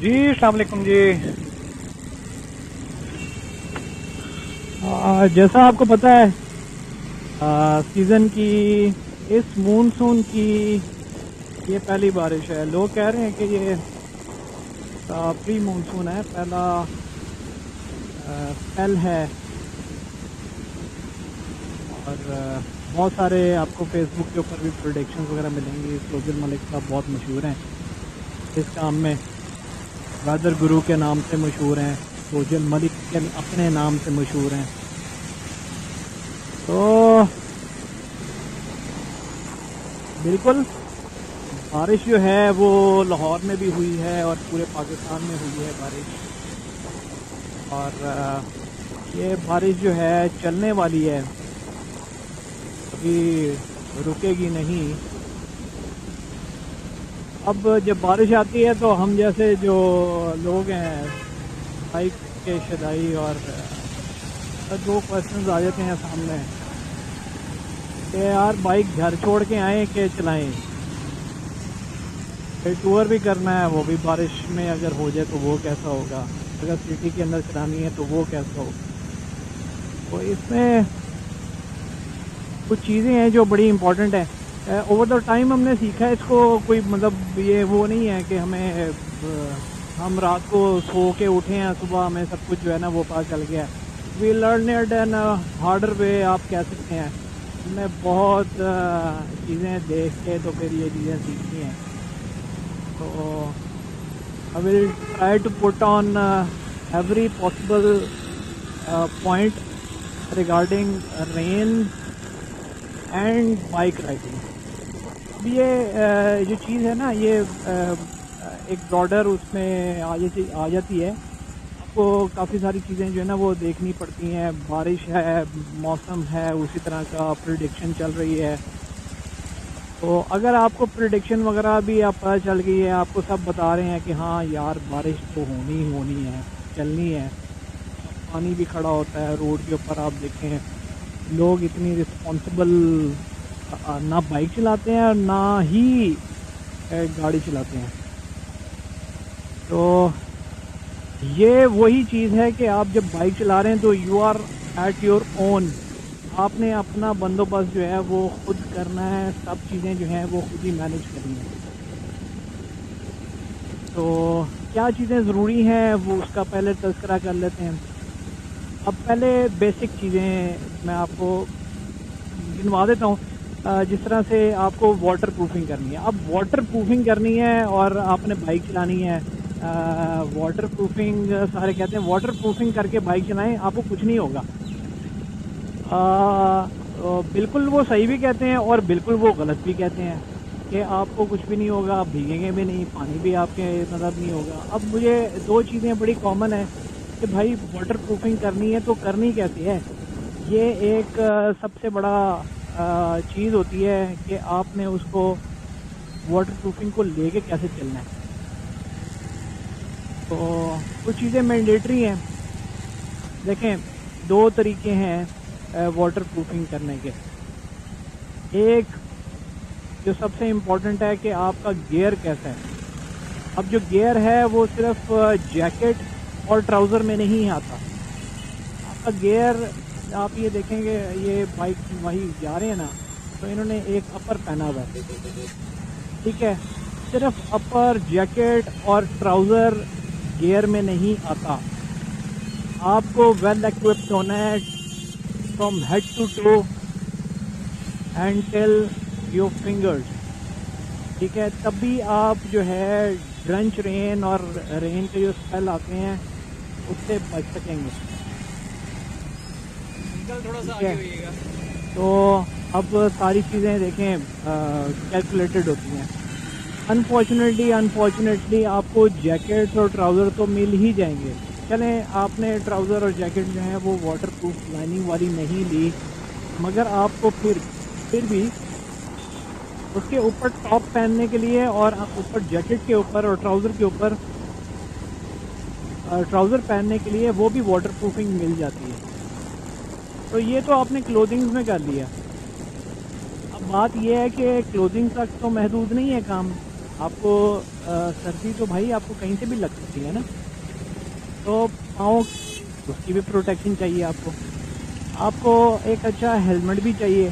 जी अस्सलाम वालेकुम जी। जैसा आपको पता है सीज़न की इस मूनसून की ये पहली बारिश है। लोग कह रहे हैं कि ये प्री मूनसून है, पहला स्पेल है। और बहुत सारे आपको फेसबुक के ऊपर भी प्रोडिक्शंस वगैरह मिलेंगी। सोजल मलिक साहब बहुत मशहूर हैं इस काम में, वेदर गुरु के नाम से मशहूर हैं, सोजल मलिक के अपने नाम से मशहूर हैं। तो बिल्कुल बारिश जो है वो लाहौर में भी हुई है और पूरे पाकिस्तान में हुई है बारिश। और ये बारिश जो है चलने वाली है, अभी रुकेगी नहीं। अब जब बारिश आती है तो हम जैसे जो लोग हैं बाइक के शदाई और दो क्वेश्चंस आ जाते हैं सामने कि यार बाइक घर छोड़ के आए कि चलाएं। फिर टूर भी करना है, वो भी बारिश में अगर हो जाए तो वो कैसा होगा, अगर सिटी के अंदर चलानी है तो वो कैसा होगा। तो इसमें कुछ चीज़ें हैं जो बड़ी इम्पोर्टेंट है। ओवर द टाइम हमने सीखा है इसको, कोई मतलब ये वो नहीं है कि हमें हम रात को सो के उठे हैं, सुबह हमें सब कुछ जो है ना वो पता चल गया। We learn it in harder way, आप कह सकते हैं। हमने बहुत चीज़ें देख के तो फिर ये चीज़ें सीखी हैं। तो I will try to put on every possible point regarding rain and bike riding. अब ये जो चीज़ है ना, ये एक ब्रॉडर उसमें आ जाती है। आपको काफ़ी सारी चीज़ें जो है ना वो देखनी पड़ती हैं। बारिश है, मौसम है, उसी तरह का प्रिडिक्शन चल रही है। तो अगर आपको प्रिडिक्शन वगैरह भी आप पता चल गई है, आपको सब बता रहे हैं कि हाँ यार बारिश तो होनी है, चलनी है। पानी भी खड़ा होता है रोड के ऊपर। आप देखें लोग इतनी रिस्पॉन्सिबल ना बाइक चलाते हैं और ना ही गाड़ी चलाते हैं। तो ये वही चीज़ है कि आप जब बाइक चला रहे हैं तो you are at your own. आपने अपना बंदोबस्त जो है वो खुद करना है, सब चीज़ें जो हैं वो खुद ही मैनेज करनी है। तो क्या चीज़ें ज़रूरी हैं वो उसका पहले तज़किरा कर लेते हैं। अब पहले बेसिक चीज़ें मैं आपको गिनवा देता हूँ। जिस तरह से आपको वाटर प्रूफिंग करनी है, अब वाटर प्रूफिंग करनी है और आपने बाइक चलानी है। वाटर प्रूफिंग सारे कहते हैं वाटर प्रूफिंग करके बाइक चलाएं, आपको कुछ नहीं होगा। बिल्कुल वो सही भी कहते हैं और बिल्कुल वो गलत भी कहते हैं कि आपको कुछ भी नहीं होगा, आप भीगेंगे भी नहीं, पानी भी आपके मतलब नहीं होगा। अब मुझे दो चीज़ें बड़ी कॉमन है कि भाई वाटर प्रूफिंग करनी है तो करनी कैसे है। ये एक सबसे बड़ा चीज़ होती है कि आपने उसको वाटर प्रूफिंग को लेके कैसे चलना है। तो कुछ चीज़ें मैंडेटरी हैं। देखें, दो तरीके हैं वाटर प्रूफिंग करने के। एक जो सबसे इम्पोर्टेंट है कि आपका गियर कैसा है। अब जो गियर है वो सिर्फ जैकेट और ट्राउज़र में नहीं आता। आपका गियर, आप ये देखेंगे ये बाइक वही जा रहे हैं ना, तो इन्होंने एक अपर पहना हुआ है, ठीक है। सिर्फ अपर, जैकेट और ट्राउज़र गियर में नहीं आता। आपको वेल इक्विप्ड होना है from head to toe and till your fingers, ठीक है। तभी आप जो है ड्रंच रेन और रेन के जो स्पेल आते हैं उससे बच सकेंगे। थोड़ा सा आगे होइएगा। तो अब सारी चीज़ें देखें कैलकुलेटेड होती हैं। अनफॉर्चुनेटली आपको जैकेट और ट्राउज़र तो मिल ही जाएंगे। चलें, आपने ट्राउज़र और जैकेट जो है वो वाटर प्रूफ लाइनिंग वाली नहीं ली, मगर आपको फिर भी उसके ऊपर टॉप पहनने के लिए और ऊपर जैकेट के ऊपर और ट्राउज़र के ऊपर ट्राउज़र पहनने के लिए वो भी वाटर प्रूफिंग मिल जाती है। तो ये तो आपने क्लोथिंग्स में कर लिया। अब बात यह है कि क्लोथिंग तक तो महदूद नहीं है काम। आपको सर्दी तो भाई आपको कहीं से भी लग सकती है ना, तो पाँव उसकी भी प्रोटेक्शन चाहिए आपको। आपको एक अच्छा हेलमेट भी चाहिए,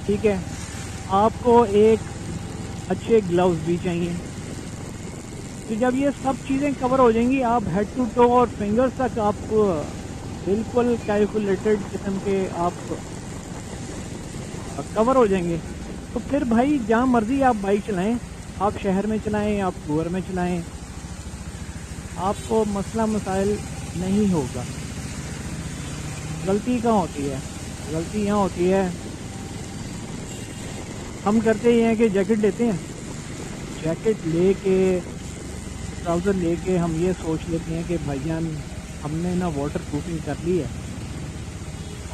ठीक है। आपको एक अच्छे ग्लव्स भी चाहिए। तो जब ये सब चीज़ें कवर हो जाएंगी, आप हेड टू टो और फिंगर्स तक आप बिल्कुल कैलकुलेटेड किस्म के आप कवर हो जाएंगे, तो फिर भाई जहाँ मर्जी आप बाइक चलाएं, आप शहर में चलाएं, आप टूर में चलाएं, आपको मसला मसाइल नहीं होगा। गलती कहाँ होती है? गलती यहाँ होती है, हम करते ये हैं कि जैकेट लेते हैं, जैकेट लेके ट्राउज़र लेके हम ये सोच लेते हैं कि भाईजान हमने ना वाटर प्रूफिंग कर ली है,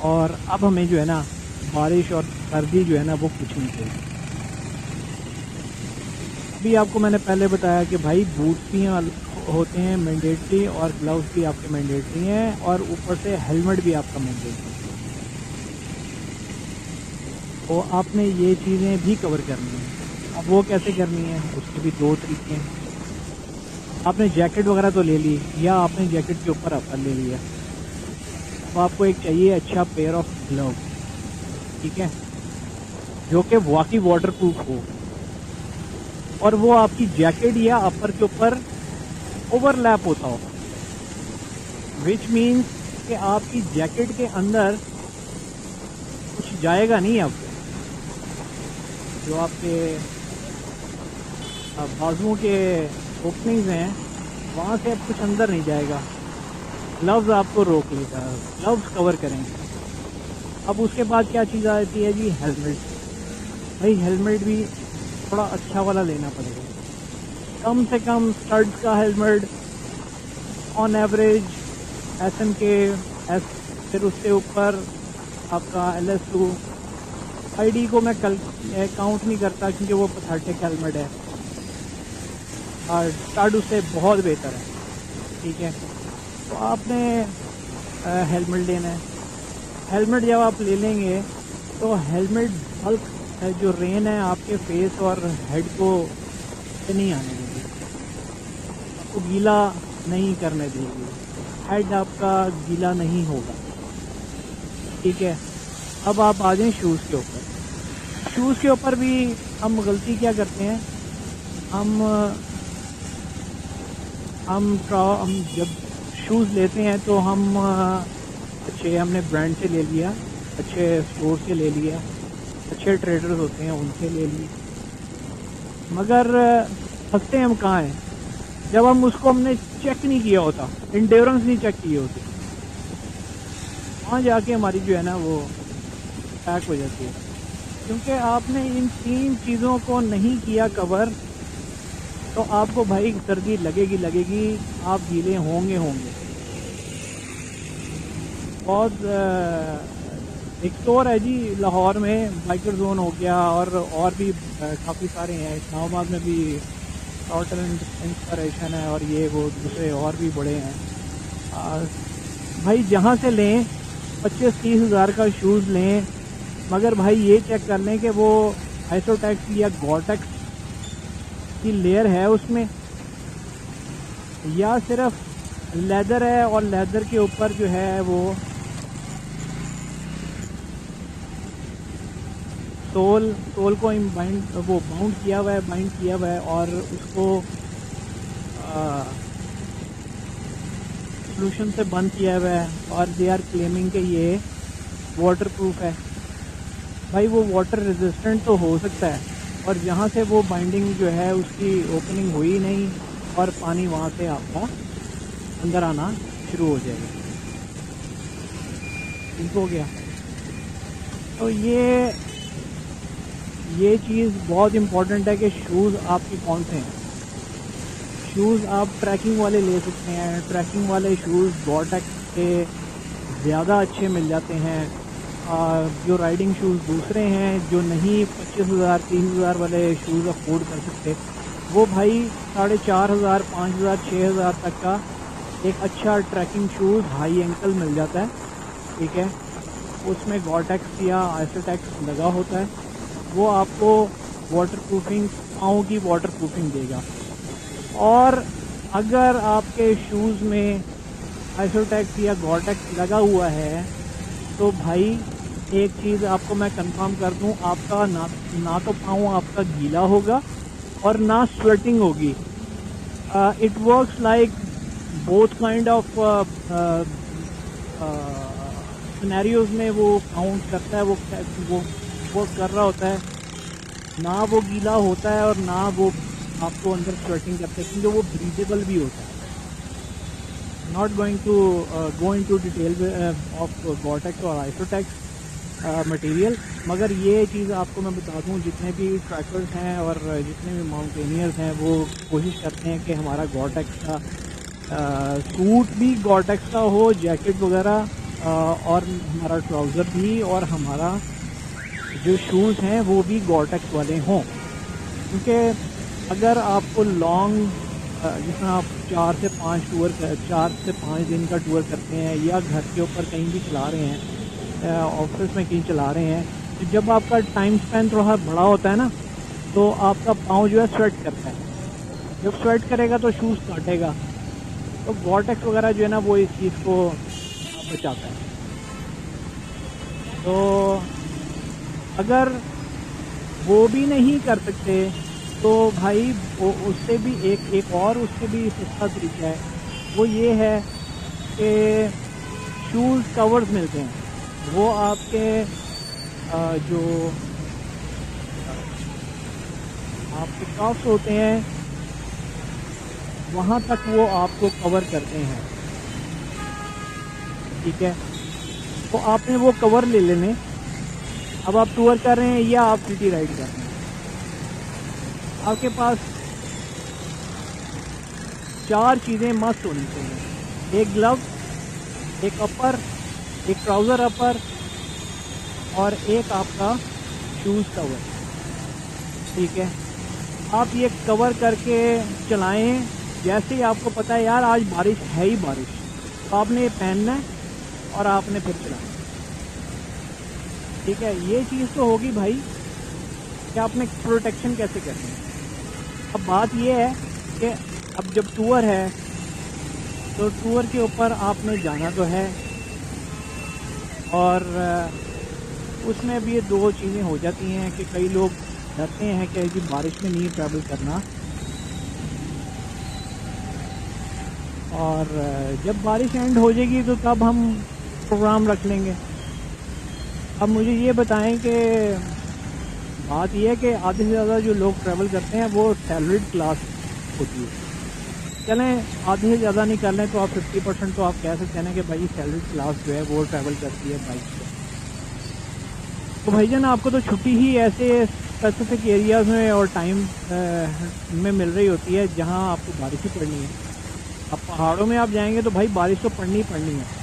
और अब हमें जो है ना बारिश और सर्दी जो है ना वो कुछ नहीं चाहिए। अभी आपको मैंने पहले बताया कि भाई बूट्स भी होते हैं मैंडेटरी, और ग्लव्स भी आपके मैंडेटरी हैं, और ऊपर से हेलमेट भी आपका मैंडेटरी है। तो आपने ये चीज़ें भी कवर करनी है। अब वो कैसे करनी है, उसके भी दो तरीके हैं। आपने जैकेट वगैरह तो ले ली, या आपने जैकेट के ऊपर अपर ले लिया, अब आपको एक चाहिए अच्छा पेयर ऑफ ग्लव, ठीक है, जो कि वाकई वाटर प्रूफ हो, और वो आपकी जैकेट या अपर के ऊपर ओवरलैप होता हो, विच मीन्स कि आपकी जैकेट के अंदर कुछ जाएगा नहीं। आपको जो आपके बाजुओं के ओपनिंग्स हैं वहाँ से अब कुछ अंदर नहीं जाएगा। ग्लव्स आपको रोक लेगा, ग्लव्स कवर करेंगे। अब उसके बाद क्या चीज़ आती है जी, हेलमेट। भाई हेलमेट भी थोड़ा अच्छा वाला लेना पड़ेगा, कम से कम स्टड्स का helmet on average SMK S, फिर उसके ऊपर आपका LS2। ID को मैं काउंट नहीं करता क्योंकि वो पैथेटिक हेलमेट है, और स्टड उससे बहुत बेहतर है, ठीक है। तो आपने हेलमेट लेना है। हेलमेट जब आप ले लेंगे तो हेलमेट बल्क जो रेन है आपके फेस और हेड को से नहीं आने देगी, आपको गीला नहीं करने देगी, हेड आपका गीला नहीं होगा, ठीक है। अब आप आ जाएं शूज़ के ऊपर। शूज़ के ऊपर भी हम गलती क्या करते हैं, हम जब शूज़ लेते हैं तो हम अच्छे हमने ब्रांड से ले लिया, अच्छे स्टोर से ले लिया, अच्छे ट्रेडर्स होते हैं उनसे ले लिए, मगर फंसते हम कहाँ हैं, जब हम उसको हमने चेक नहीं किया होता, इंड्योरेंस नहीं चेक की होती, वहाँ जाके हमारी जो है ना वो पैक हो जाती है। क्योंकि आपने इन 3 चीज़ों को नहीं किया कवर, तो आपको भाई सर्दी लगेगी, आप गीले होंगे। बहुत एक स्टोर है जी लाहौर में, बाइकर जोन हो गया, और भी काफ़ी सारे हैं। इस्लामाबाद में भी टोटल इंस्पिरेशन है, और ये वो दूसरे और भी बड़े हैं। भाई जहाँ से लें 25-30 हज़ार का शूज़ लें, मगर भाई ये चेक कर लें कि वो आइसोटेक्स या गॉर्टेक्स की लेयर है उसमें, या सिर्फ लेदर है, और लेदर के ऊपर जो है वो सोल को बाउंड किया हुआ है, और उसको सोल्यूशन से बंद किया हुआ है, और दे आर क्लेमिंग कि ये वाटर प्रूफ है। भाई वो वाटर रेजिस्टेंट तो हो सकता है, और जहाँ से वो बाइंडिंग जो है उसकी ओपनिंग हुई नहीं, और पानी वहाँ से आपका अंदर आना शुरू हो जाएगा, ठीक हो गया। तो ये चीज़ बहुत इम्पोर्टेंट है कि शूज़ आपके कौन से हैं। शूज़ आप ट्रैकिंग वाले ले सकते हैं, ट्रैकिंग वाले शूज़ गॉर्टेक्स के ज़्यादा अच्छे मिल जाते हैं। जो राइडिंग शूज़ दूसरे हैं जो नहीं 25,000 30,000 वाले शूज़ अफोर्ड कर सकते, वो भाई 4,500 5,000 6,000 तक का एक अच्छा ट्रैकिंग शूज़ हाई एंकल मिल जाता है, ठीक है। उसमें गॉर्टेक्स या आइसोटेक्स लगा होता है, वो आपको वाटर प्रूफिंग, पाँव की वाटर प्रूफिंग देगा। और अगर आपके शूज़ में आइसोटेक्स या गॉर-टेक्स लगा हुआ है तो भाई एक चीज़ आपको मैं कंफर्म कर दूं, आपका ना तो पाँव आपका गीला होगा और ना स्वेटिंग होगी। It works like both kind of scenarios में वो काउंट करता है, वो वर्क कर रहा होता है। ना वो गीला होता है और ना वो आपको अंदर स्वेटिंग करता है, क्योंकि वो ब्रीदेबल भी होता है। Not going to go into detail of Gore-Tex और आइसोटेक्स मटेरियल, मगर ये चीज़ आपको मैं बता दूं, जितने भी ट्रैकर्स हैं और जितने भी माउंटेनियर्स हैं वो कोशिश करते हैं कि हमारा गॉर-टेक्स का सूट भी गॉर-टेक्स का हो, जैकेट वगैरह और हमारा ट्राउज़र भी, और हमारा जो शूज़ हैं वो भी गॉर-टेक्स वाले हों। क्योंकि अगर आपको लॉन्ग जिसमें आप 4 से 5 दिन का टूर करते हैं या घर के ऊपर कहीं भी चला रहे हैं, ऑफिस में कहीं चला रहे हैं, तो जब आपका टाइम स्पेन थोड़ा बड़ा होता है ना, तो आपका पाँव जो है स्वेट करता है। जब स्वेट करेगा तो शूज़ काटेगा, तो गॉर-टेक्स वगैरह जो है ना वो इस चीज़ को बचाता है। तो अगर वो भी नहीं कर सकते तो भाई वो उससे भी एक और उससे भी सस्ता तरीका है, वो ये है कि शूज़ कवर्स मिलते हैं। वो आपके जो आपके कफ्स होते हैं वहाँ तक वो आपको कवर करते हैं, ठीक है। तो आपने वो कवर ले लेने। अब आप टूर कर रहे हैं या आप सिटी राइड कर रहे हैं, आपके पास 4 चीज़ें मस्ट होनी चाहिए। एक ग्लव, एक अपर, एक ट्राउज़र अपर और एक आपका शूज़ कवर, ठीक है। आप ये कवर करके चलाएं। जैसे ही आपको पता है यार आज बारिश है ही बारिश, तो आपने ये पहनना है और आपने फिर चलाना, ठीक है। ये चीज़ तो होगी भाई कि आपने प्रोटेक्शन कैसे करनी है। अब बात ये है कि अब जब टूर है तो टूर के ऊपर आपने जाना तो है, और उसमें भी ये 2 चीज़ें हो जाती हैं कि कई लोग डरते हैं कि जी बारिश में नहीं ट्रैवल करना, और जब बारिश एंड हो जाएगी तो तब हम प्रोग्राम रख लेंगे। अब मुझे ये बताएं कि बात यह है कि आधे से ज़्यादा जो लोग ट्रैवल करते हैं वो सैलरीड क्लास होती है। चलें आधे से ज़्यादा नहीं कर लें तो आप 50% तो आप कह सकते हैं कि भाई सैलरीड क्लास जो है वो ट्रैवल करती है बाइक से। तो भाईजान आपको तो छुट्टी ही ऐसे स्पेसिफिक एरियाज़ में और टाइम में मिल रही होती है जहां आपको बारिश ही पड़नी है। अब पहाड़ों में आप जाएंगे तो भाई बारिश तो पड़नी ही पड़नी है।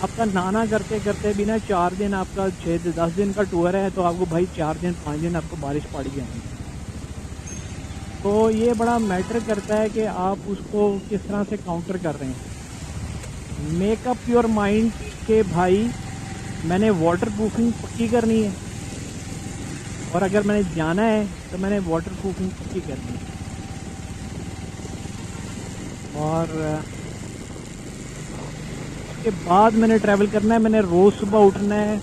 आपका नाना करते करते भी ना 4 दिन, आपका 6 से 10 दिन का टूर है तो आपको भाई 4 दिन 5 दिन आपको बारिश पड़ जाएगी। तो ये बड़ा मैटर करता है कि आप उसको किस तरह से काउंटर कर रहे हैं। मेक अप योर माइंड के भाई मैंने वाटर प्रूफिंग पक्की करनी है, और अगर मैंने जाना है तो मैंने वाटर प्रूफिंग पक्की करनी है। और उसके बाद मैंने ट्रैवल करना है। मैंने रोज़ सुबह उठना है,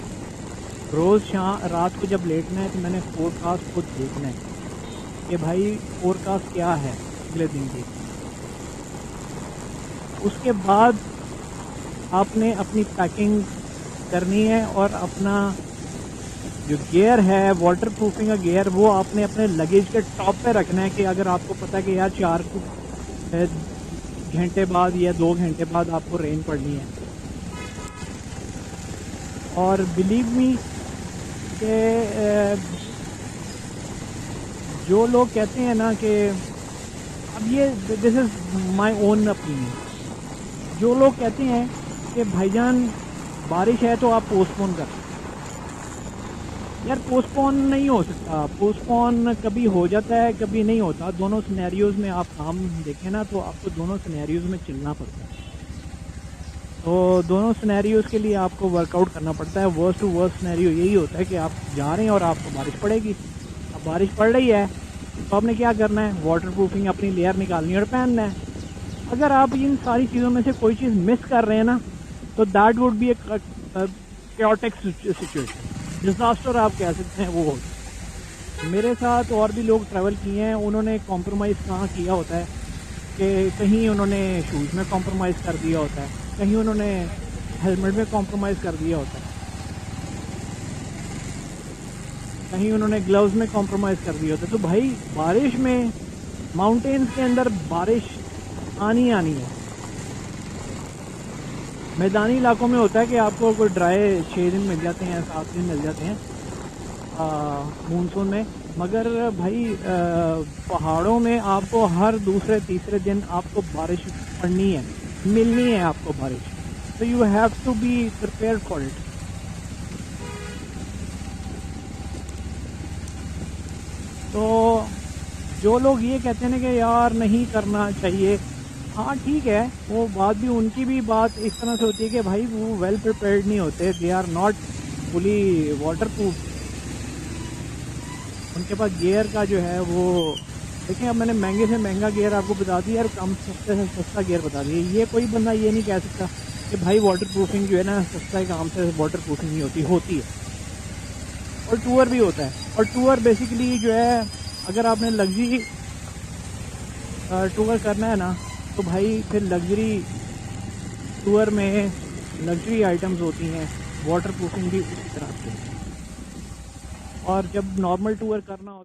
रोज़ रात को जब लेटना है तो मैंने फोरकास्ट को देखना है कि भाई फोरकास्ट क्या है अगले दिन की। उसके बाद आपने अपनी पैकिंग करनी है और अपना जो गियर है वाटर प्रूफिंग का गियर वो आपने अपने लगेज के टॉप पे रखना है कि अगर आपको पता है कि यार 4 घंटे बाद या 2 घंटे बाद आपको रेन पड़नी है। और बिलीव मी कि जो लोग कहते हैं ना कि अब ये this is my own opinion, जो लोग कहते हैं कि भाईजान बारिश है तो आप पोस्टपोन कर, यार पोस्टपोन नहीं हो सकता। पोस्टपोन कभी हो जाता है कभी नहीं होता। दोनों सिनेरियोज़ में आप काम देखें ना तो आपको दोनों सिनेरियोज़ में चलना पड़ता है। तो दोनों सिनेरियोज़ के लिए आपको वर्कआउट करना पड़ता है। वर्स्ट टू वर्स्ट सिनेरियो यही होता है कि आप जा रहे हैं और आपको बारिश पड़ेगी। अब बारिश पड़ रही है तो आपने क्या करना है, वाटर प्रूफिंग अपनी लेयर निकालनी है और पहनना है। अगर आप इन सारी चीज़ों में से कोई चीज़ मिस कर रहे हैं ना, तो that would be A chaotic situation, disaster आप कह सकते हैं वो हो। मेरे साथ और भी लोग ट्रैवल किए हैं, उन्होंने कॉम्प्रोमाइज़ कहाँ किया होता है कि कहीं उन्होंने शूज़ में कॉम्प्रोमाइज़ कर दिया होता है, कहीं उन्होंने हेलमेट में कॉम्प्रोमाइज़ कर दिया होता है, कहीं उन्होंने ग्लव्स में कॉम्प्रोमाइज़ कर दिया होता है। तो भाई बारिश में, माउंटेन्स के अंदर बारिश आनी आनी है। मैदानी इलाकों में होता है कि आपको कोई ड्राई 6 दिन मिल जाते हैं, 7 दिन मिल जाते हैं मानसून में, मगर भाई पहाड़ों में आपको हर दूसरे तीसरे दिन आपको बारिश पड़नी है, मिलनी है आपको बारिश। तो you have to be prepared for it. तो जो लोग ये कहते हैं कि यार नहीं करना चाहिए, हाँ ठीक है, वो बात भी, उनकी भी बात इस तरह से होती है कि भाई वो वेल प्रिपेयर्ड नहीं होते, they are not fully water proof, उनके पास गियर का जो है वो, देखिए अब मैंने महंगे से महंगा गियर आपको बता दिया और कम सस्ते से सस्ता गियर बता दिया। ये कोई बंदा ये नहीं कह सकता कि भाई वाटर प्रूफिंग जो है ना सस्ता काम से वाटर प्रूफिंग नहीं होती, होती है। और टूर भी होता है, और टूर बेसिकली जो है, अगर आपने लग्जरी टूर करना है ना, तो भाई फिर लग्जरी टूर में लग्जरी आइटम्स होती हैं, वाटर प्रूफिंग भी उसी तरह से। और जब नॉर्मल टूर करना होता है